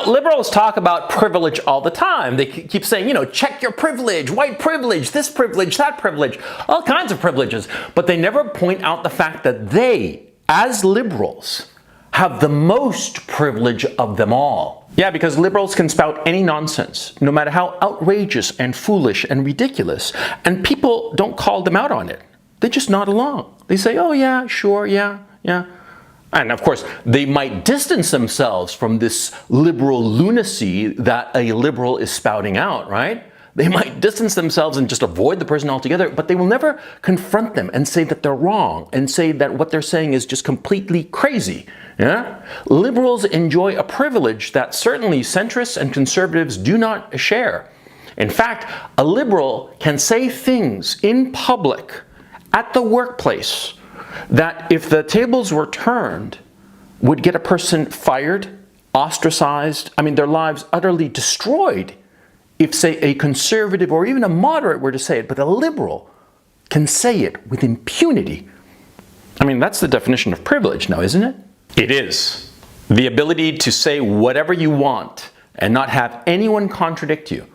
Now, liberals talk about privilege all the time. They keep saying, you know, check your privilege, white privilege, this privilege, that privilege, all kinds of privileges. But they never point out the fact that they, as liberals, have the most privilege of them all. Yeah, because liberals can spout any nonsense, no matter how outrageous and foolish and ridiculous, and people don't call them out on it. They just nod along. They say, oh yeah, sure, yeah. And of course, they might distance themselves from this liberal lunacy that a liberal is spouting out, right? They might distance themselves and just avoid the person altogether, but they will never confront them and say that they're wrong and say that what they're saying is just completely crazy. Yeah? Liberals enjoy a privilege that certainly centrists and conservatives do not share. In fact, a liberal can say things in public at the workplace that, if the tables were turned, would get a person fired, ostracized, their lives utterly destroyed, if, say, a conservative or even a moderate were to say it. But a liberal can say it with impunity. That's the definition of privilege now, isn't it? It is. The ability to say whatever you want and not have anyone contradict you.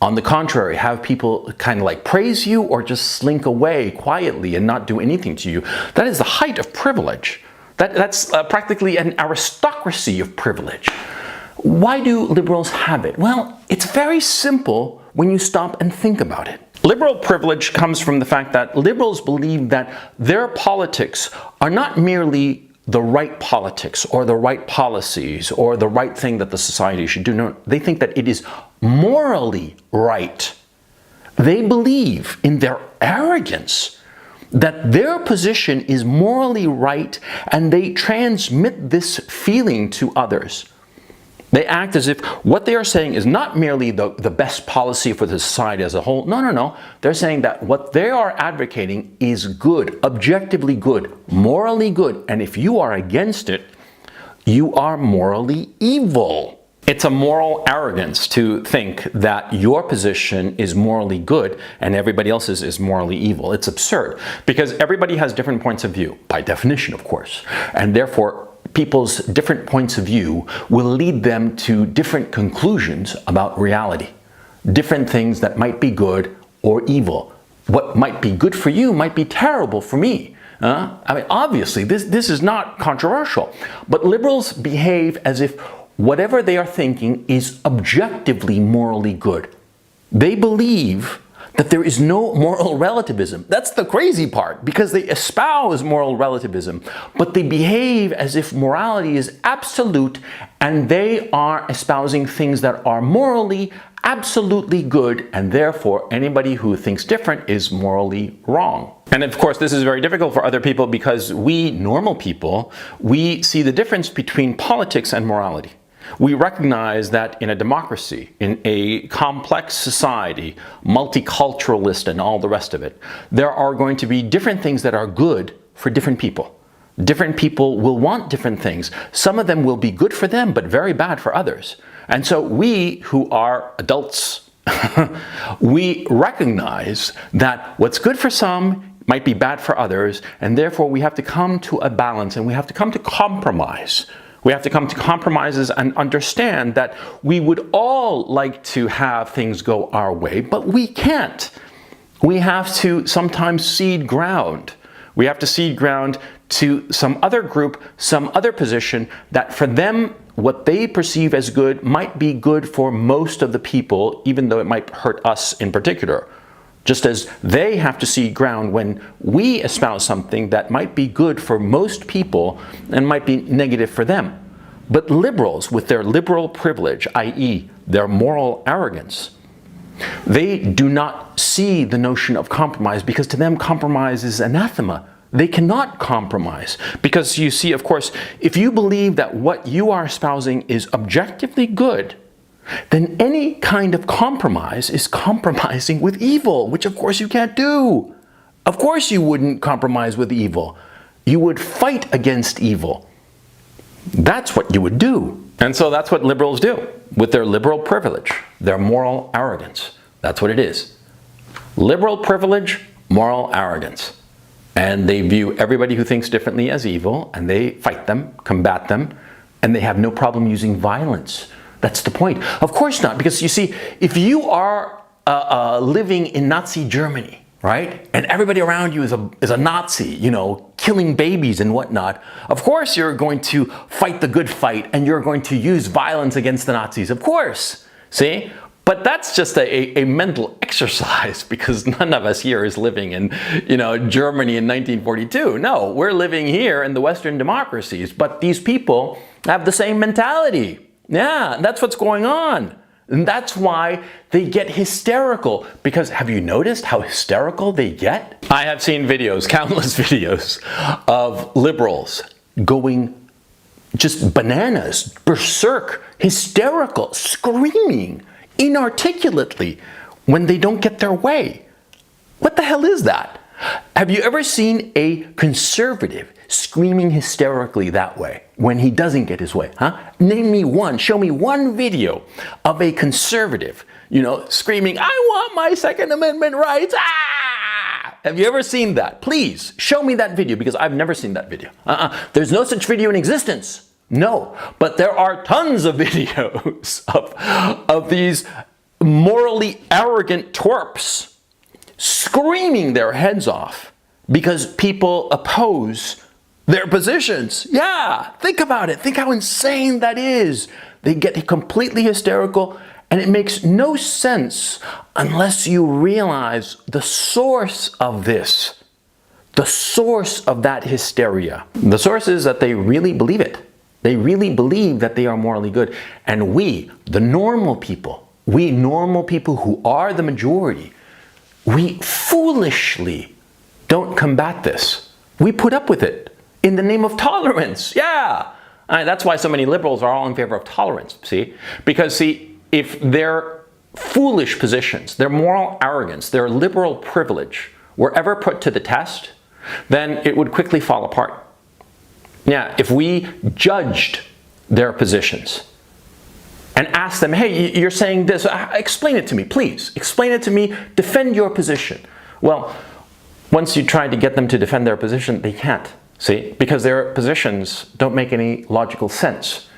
On the contrary, have people kind of like praise you or just slink away quietly and not do anything to you. That is the height of privilege. That's practically an aristocracy of privilege. Why do liberals have it? Well, it's very simple when you stop and think about it. Liberal privilege comes from the fact that liberals believe that their politics are not merely the right politics or the right policies or the right thing that the society should do. No, they think that it is morally right. They believe in their arrogance that their position is morally right, and they transmit this feeling to others. They act as if what they are saying is not merely the best policy for the society as a whole. No. They're saying that what they are advocating is good, objectively good, morally good. And if you are against it, you are morally evil. It's a moral arrogance to think that your position is morally good and everybody else's is morally evil. It's absurd, because everybody has different points of view, by definition, of course. And therefore, people's different points of view will lead them to different conclusions about reality. Different things that might be good or evil. What might be good for you might be terrible for me. Obviously, this is not controversial. But liberals behave as if whatever they are thinking is objectively morally good. They believe that there is no moral relativism. That's the crazy part, because they espouse moral relativism, but they behave as if morality is absolute, and they are espousing things that are morally absolutely good, and therefore anybody who thinks different is morally wrong. And of course, this is very difficult for other people, because we normal people, we see the difference between politics and morality. We recognize that in a democracy, in a complex society, multiculturalist and all the rest of it, there are going to be different things that are good for different people. Different people will want different things. Some of them will be good for them, but very bad for others. And so we, who are adults, we recognize that what's good for some might be bad for others, and therefore we have to come to a balance, and we have to come to compromise. We have to come to compromises and understand that we would all like to have things go our way, but we can't. We have to sometimes cede ground. We have to cede ground to some other group, some other position that for them, what they perceive as good might be good for most of the people, even though it might hurt us in particular. Just as they have to cede ground when we espouse something that might be good for most people and might be negative for them. But liberals, with their liberal privilege, i.e. their moral arrogance, they do not see the notion of compromise, because to them compromise is anathema. They cannot compromise. Because you see, of course, if you believe that what you are espousing is objectively good, then any kind of compromise is compromising with evil, which of course you can't do. Of course you wouldn't compromise with evil. You would fight against evil. That's what you would do. And so that's what liberals do with their liberal privilege, their moral arrogance. That's what it is. Liberal privilege, moral arrogance. And they view everybody who thinks differently as evil, and they fight them, combat them, and they have no problem using violence That's the point. Of course not, because you see, if you are living in Nazi Germany, right, and everybody around you is a Nazi, you know, killing babies and whatnot, of course you're going to fight the good fight and you're going to use violence against the Nazis, of course, see? But that's just a mental exercise, because none of us here is living in, you know, Germany in 1942. No, we're living here in the Western democracies, but these people have the same mentality. Yeah, that's what's going on. And that's why they get hysterical, because have you noticed how hysterical they get? I have seen videos, countless videos, of liberals going just bananas, berserk, hysterical, screaming inarticulately when they don't get their way. What the hell is that? Have you ever seen a conservative screaming hysterically that way when he doesn't get his way? Huh? Name me one, show me one video of a conservative, you know, screaming, "I want my Second Amendment rights!" Ah! Have you ever seen that? Please show me that video, because I've never seen that video. There's no such video in existence. No, but there are tons of videos of these morally arrogant twerps screaming their heads off because people oppose their positions. Yeah, think about it. Think how insane that is. They get completely hysterical, and it makes no sense unless you realize the source of this, the source of that hysteria. The source is that they really believe it. They really believe that they are morally good. And we, the normal people, we normal people who are the majority, we foolishly don't combat this. We put up with it in the name of tolerance. Yeah. That's why so many liberals are all in favor of tolerance, see? Because, see, if their foolish positions, their moral arrogance, their liberal privilege were ever put to the test, then it would quickly fall apart. Yeah, if we judged their positions and asked them, "Hey, you're saying this, explain it to me, please. Explain it to me, defend your position." Well, once you try to get them to defend their position, they can't, see? Because their positions don't make any logical sense.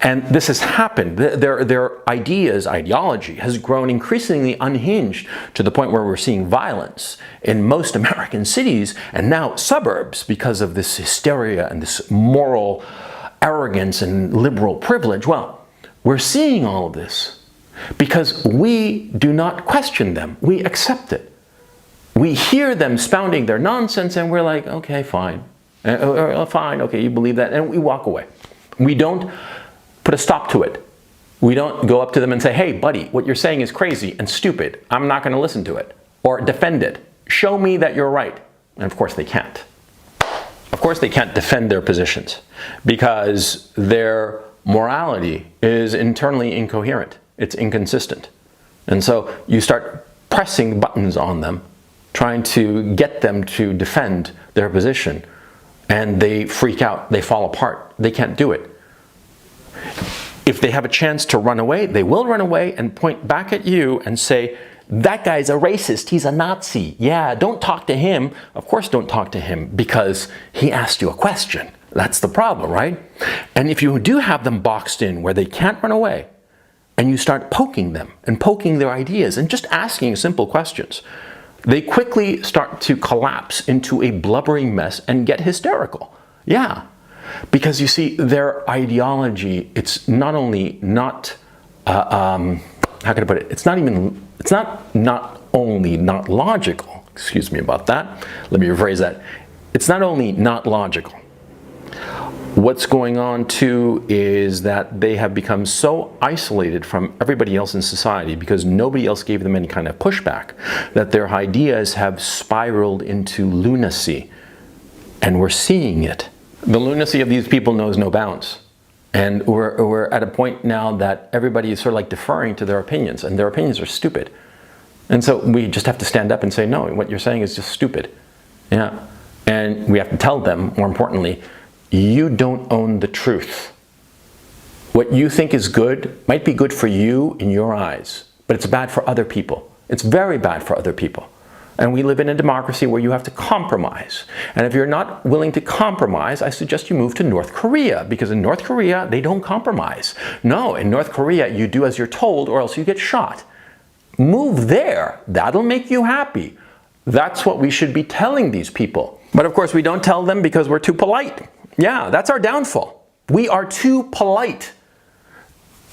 And this has happened. Their ideology has grown increasingly unhinged to the point where we're seeing violence in most American cities and now suburbs because of this hysteria and this moral arrogance and liberal privilege. Well, we're seeing all of this because we do not question them. We accept it. We hear them spouting their nonsense and we're like, okay, fine. Fine, okay, you believe that, and we walk away. We don't put a stop to it. We don't go up to them and say, "Hey, buddy, what you're saying is crazy and stupid. I'm not going to listen to it." Or defend it. Show me that you're right. And of course they can't. Of course they can't defend their positions because their morality is internally incoherent. It's inconsistent. And so you start pressing buttons on them, trying to get them to defend their position, and they freak out. They fall apart. They can't do it. If they have a chance to run away, they will run away and point back at you and say, "That guy's a racist, he's a Nazi. Yeah, don't talk to him." Of course don't talk to him because he asked you a question. That's the problem, right? And if you do have them boxed in where they can't run away, and you start poking them and poking their ideas and just asking simple questions, they quickly start to collapse into a blubbering mess and get hysterical. Yeah. Because you see, their ideology, it's not only not, how can I put it? It's not only not logical. Excuse me about that. Let me rephrase that. It's not only not logical. What's going on too is that they have become so isolated from everybody else in society because nobody else gave them any kind of pushback that their ideas have spiraled into lunacy. And we're seeing it. The lunacy of these people knows no bounds. And we're at a point now that everybody is sort of like deferring to their opinions, and their opinions are stupid. And so we just have to stand up and say, "No, what you're saying is just stupid." Yeah. And we have to tell them, more importantly, you don't own the truth. What you think is good might be good for you in your eyes, but it's bad for other people. It's very bad for other people. And we live in a democracy where you have to compromise. And if you're not willing to compromise, I suggest you move to North Korea, because in North Korea, they don't compromise. No, in North Korea, you do as you're told or else you get shot. Move there. That'll make you happy. That's what we should be telling these people. But of course, we don't tell them because we're too polite. Yeah, that's our downfall. We are too polite.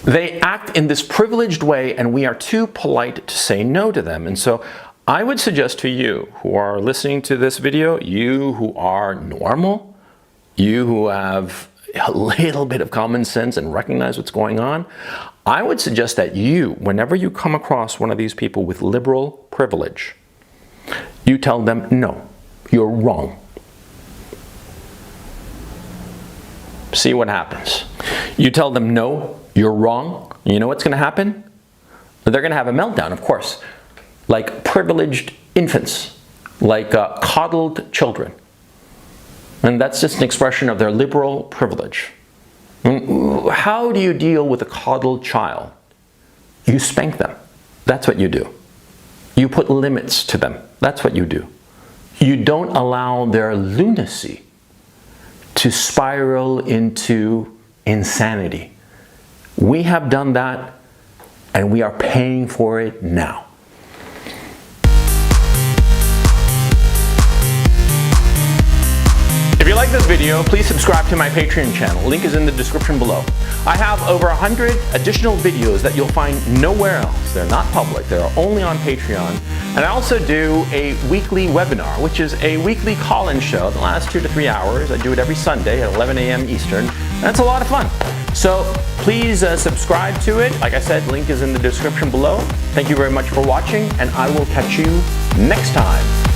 They act in this privileged way, and we are too polite to say no to them. And so I would suggest to you who are listening to this video, you who are normal, you who have a little bit of common sense and recognize what's going on, I would suggest that you, whenever you come across one of these people with liberal privilege, you tell them, no, you're wrong. See what happens. You tell them, no, you're wrong. You know what's going to happen? They're going to have a meltdown, of course. Like privileged infants, like coddled children. And that's just an expression of their liberal privilege. How do you deal with a coddled child? You spank them. That's what you do. You put limits to them. That's what you do. You don't allow their lunacy to spiral into insanity. We have done that, and we are paying for it now. If you like this video, please subscribe to my Patreon channel. Link is in the description below. I have over 100 additional videos that you'll find nowhere else. They're not public, they're only on Patreon. And I also do a weekly webinar, which is a weekly call-in show that lasts 2 to 3 hours. I do it every Sunday at 11 a.m. Eastern. That's a lot of fun. So please subscribe to it. Like I said, link is in the description below. Thank you very much for watching, and I will catch you next time.